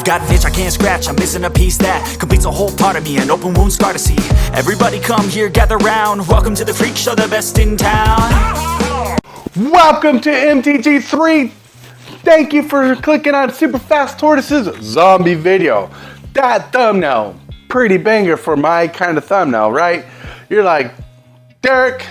Got an itch I can't scratch, I'm missing a piece that completes a whole part of me, an open wound scar to see. Everybody come here, gather round. Welcome to the Freak Show, the best in town. Welcome to MTG3. Thank you for clicking on Super Fast Tortoise's zombie video. That thumbnail, pretty banger for my kind of thumbnail, right? You're like, Derek,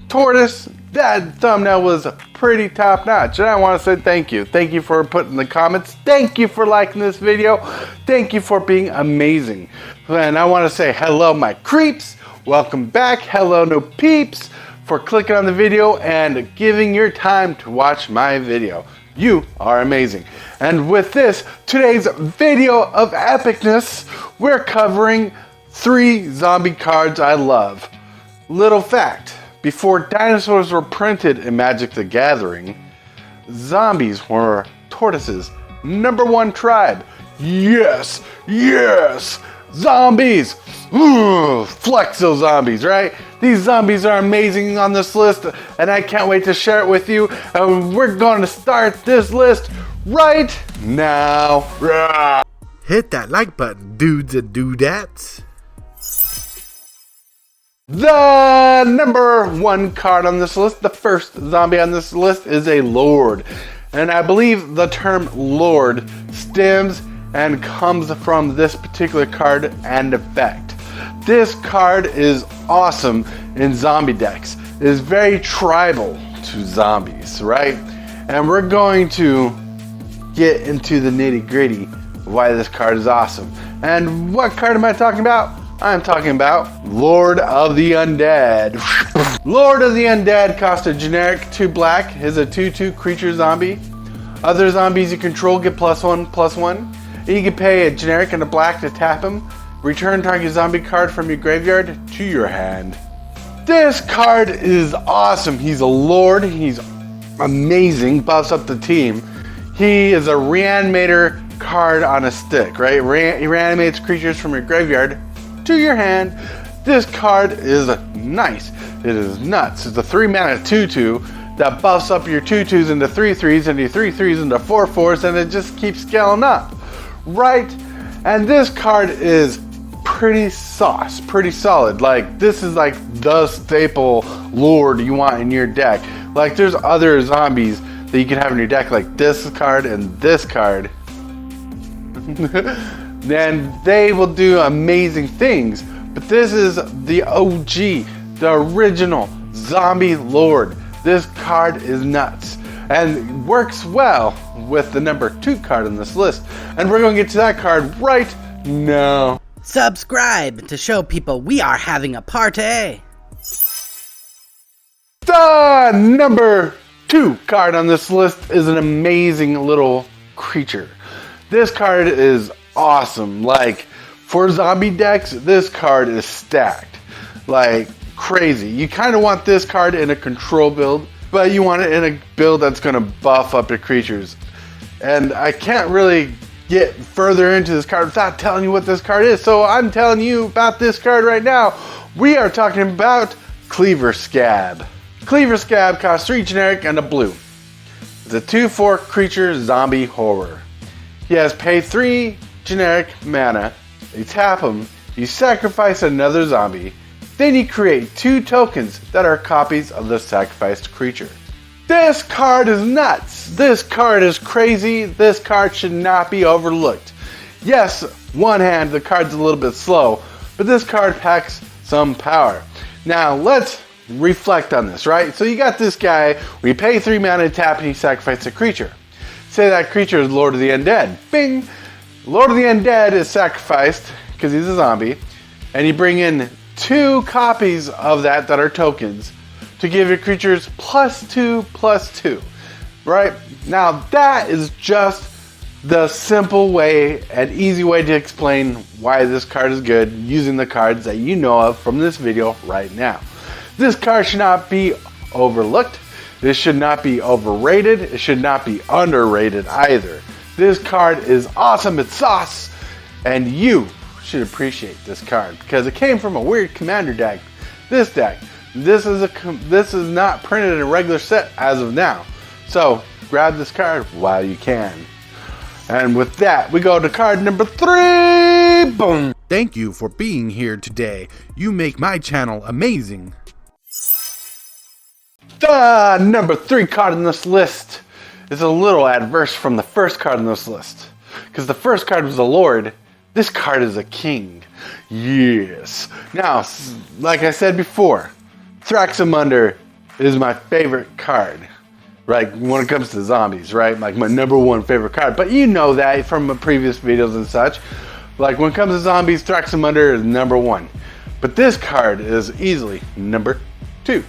Tortoise, that thumbnail was pretty top notch. And I want to say thank you. Thank you for putting the comments. Thank you for liking this video. Thank you for being amazing. And I want to say hello, my creeps. Welcome back. Hello, no peeps, for clicking on the video and giving your time to watch my video. You are amazing. And with this, today's video of epicness, we're covering 3 zombie cards I love. Little fact, before dinosaurs were printed in Magic the Gathering, zombies were Tortoise's #1 tribe. Yes, yes, zombies. Ooh, Flexo zombies, right? These zombies are amazing on this list, and I can't wait to share it with you. We're going to start this list right now. Hit that like button, dudes and dudettes. The #1 card on this list, the first zombie on this list, is a Lord. And I believe the term Lord stems and comes from this particular card and effect. This card is awesome in zombie decks. It is very tribal to zombies, right? And we're going to get into the nitty-gritty of why this card is awesome. And what card am I talking about? I'm talking about Lord of the Undead. Lord of the Undead costs a generic 2 black, is a 2/2 creature zombie. Other zombies you control get +1/+1. You can pay a generic and a black to tap him. Return target zombie card from your graveyard to your hand. This card is awesome. He's a Lord, he's amazing, buffs up the team. He is a reanimator card on a stick, right? He reanimates creatures from your graveyard to your hand. This card is nice. It is nuts. It's a 3-mana 2/2 that buffs up your 2/2s into 3/3s and your 3/3s into 4/4s, and it just keeps scaling up, right? And this card is pretty sauce, pretty solid. Like, this is like the staple Lord you want in your deck. Like, there's other zombies that you can have in your deck, like this card and this card. Then they will do amazing things. But this is the OG, the original zombie Lord. This card is nuts and works well with the #2 card on this list. And we're going to get to that card right now. Subscribe to show people we are having a party. The #2 card on this list is an amazing little creature. This card is awesome. Like, for zombie decks, this card is stacked like crazy. You kind of want this card in a control build, but you want it in a build that's going to buff up your creatures. And I can't really get further into this card without telling you what this card is, so I'm telling you about this card right now. We are talking about Cleaver Scab. Cleaver Scab costs 3 generic and a blue. It's a 2/4 creature zombie horror. He has pay 3 generic mana. You tap him, you sacrifice another zombie, then you create 2 tokens that are copies of the sacrificed creature. This card is nuts. This card is crazy. This card should not be overlooked. Yes, one hand, the card's a little bit slow, but this card packs some power. Now, let's reflect on this, right? So you got this guy, we pay 3 mana to tap and you sacrifice a creature. Say that creature is Lord of the Undead. Bing! Lord of the Undead is sacrificed because he's a zombie, and you bring in 2 copies of that are tokens to give your creatures +2/+2, right? Now that is just the simple way and easy way to explain why this card is good using the cards that you know of from this video right now. This card should not be overlooked. This should not be overrated. It should not be underrated either. This card is awesome. It's sauce, and you should appreciate this card because it came from a weird commander deck. This deck. This is not printed in a regular set as of now. So grab this card while you can. And with that, we go to card number 3. Boom. Thank you for being here today. You make my channel amazing. The number 3 card on this list is a little adverse from the first card on this list. Because the first card was a lord. This card is a king. Yes. Now, like I said before, Thraxamunder is my favorite card. Right, when it comes to zombies, right? Like my number 1 favorite card. But you know that from my previous videos and such. Like when it comes to zombies, Thraxamunder is number 1. But this card is easily number 2.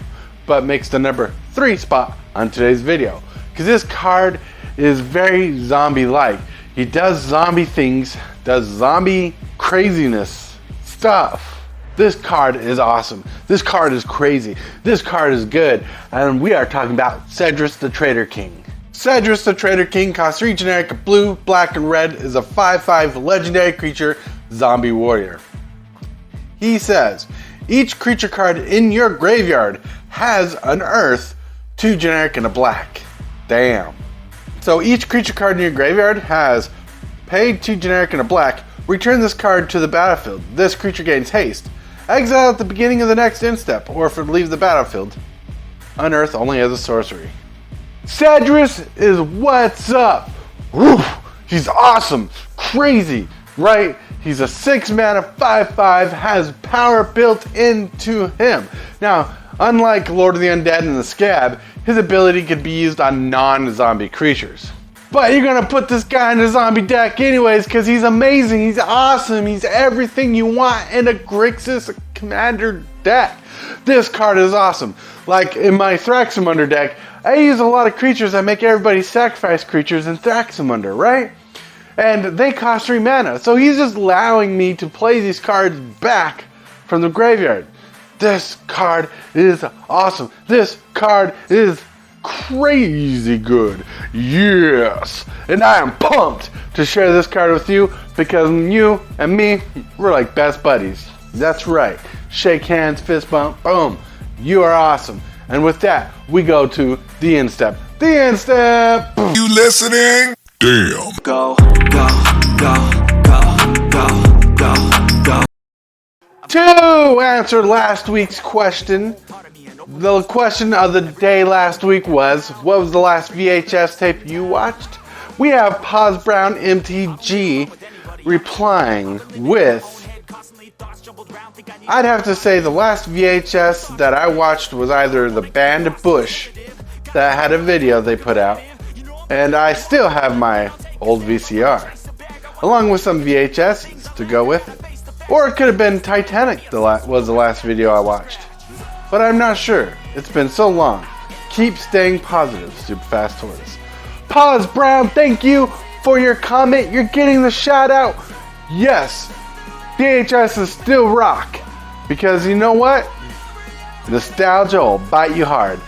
But makes the number 3 spot on today's video. Because this card is very zombie-like. He does zombie things, does zombie craziness stuff. This card is awesome. This card is crazy. This card is good. And we are talking about Cedrus the Traitor King. Cedrus the Traitor King costs 3 generic of blue, black, and red, is a 5/5 legendary creature, zombie warrior. He says, each creature card in your graveyard has an earth, 2 generic, and a black. Damn. So each creature card in your graveyard has paid 2 generic and a black. Return this card to the battlefield. This creature gains haste. Exile at the beginning of the next end step, or if it leaves the battlefield. Unearth only as a sorcery. Cedrus is what's up. Woof. He's awesome. Crazy. Right? He's a 6-mana 5/5, has power built into him. Now, unlike Lord of the Undead and the Scab, his ability could be used on non-zombie creatures. But you're gonna put this guy in a zombie deck anyways because he's amazing, he's awesome, he's everything you want in a Grixis Commander deck. This card is awesome. Like in my Thraxamunder deck, I use a lot of creatures that make everybody sacrifice creatures in Thraxamunder, right? And they cost 3 mana, so he's just allowing me to play these cards back from the graveyard. This card is awesome. This card is crazy good. Yes. And I am pumped to share this card with you because you and me, we're like best buddies. That's right. Shake hands, fist bump, boom. You are awesome. And with that, we go to the end step. The end step. You listening? Damn. Go, go, go, go, go, go, go. To answer last week's question, the question of the day last week was, what was the last VHS tape you watched? We have Paz Brown MTG replying with, I'd have to say the last VHS that I watched was either the band Bush that had a video they put out, and I still have my old VCR, along with some VHS to go with it. Or it could have been Titanic was the last video I watched. But I'm not sure. It's been so long. Keep staying positive, Super Fast Tortoise. Paz Brown, thank you for your comment. You're getting the shout out. Yes, VHS is still rock. Because you know what? Nostalgia will bite you hard.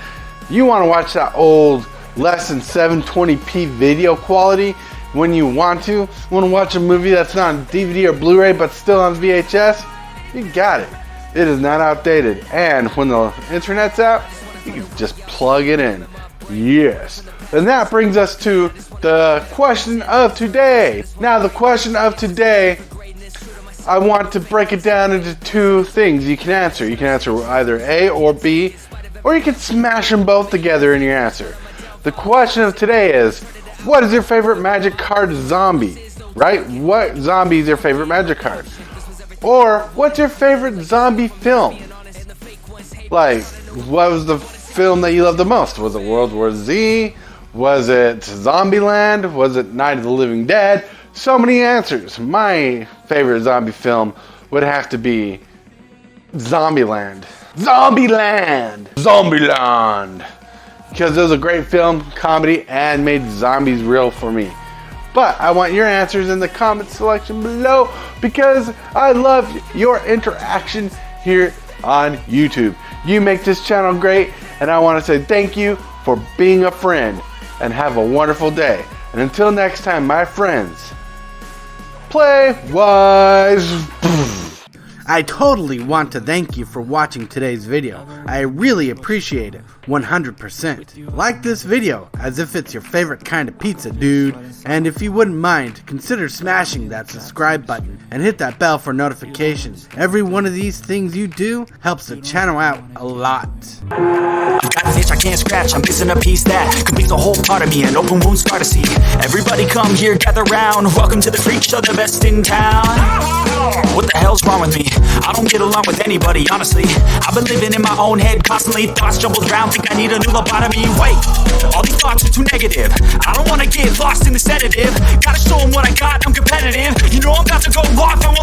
You want to watch that old less than 720p video quality when you want to watch a movie that's not on DVD or Blu-ray but still on VHS? You got it. It is not outdated. And when the internet's out, you can just plug it in. Yes. And that brings us to the question of today. Now, the question of today, I want to break it down into 2 things you can answer. You can answer either A or B, or you can smash them both together in your answer. The question of today is, what is your favorite Magic card zombie? Right? What zombie is your favorite Magic card? Or, what's your favorite zombie film? Like, what was the film that you loved the most? Was it World War Z? Was it Zombieland? Was it Night of the Living Dead? So many answers. My favorite zombie film would have to be Zombieland. Zombieland! Zombieland! Because it was a great film, comedy, and made zombies real for me. But I want your answers in the comment section below because I love your interaction here on YouTube. You make this channel great, and I want to say thank you for being a friend, and have a wonderful day. And until next time, my friends, play wise. I totally want to thank you for watching today's video. I really appreciate it, 100%. Like this video as if it's your favorite kind of pizza, dude. And if you wouldn't mind, consider smashing that subscribe button and hit that bell for notifications. Every one of these things you do helps the channel out a lot. I've got an itch I can't scratch, I'm missing a piece that completes a whole part of me, an open wound scar to see. Everybody come here, gather round, welcome to the freak show, the best in town. What the hell's wrong with me? I don't get along with anybody, honestly. I've been living in my own head constantly, thoughts jumbled around, think I need a new lobotomy. Wait, all these thoughts are too negative, I don't wanna get lost in the sedative. Gotta show them what I got, I'm competitive. You know I'm about to go off, I won't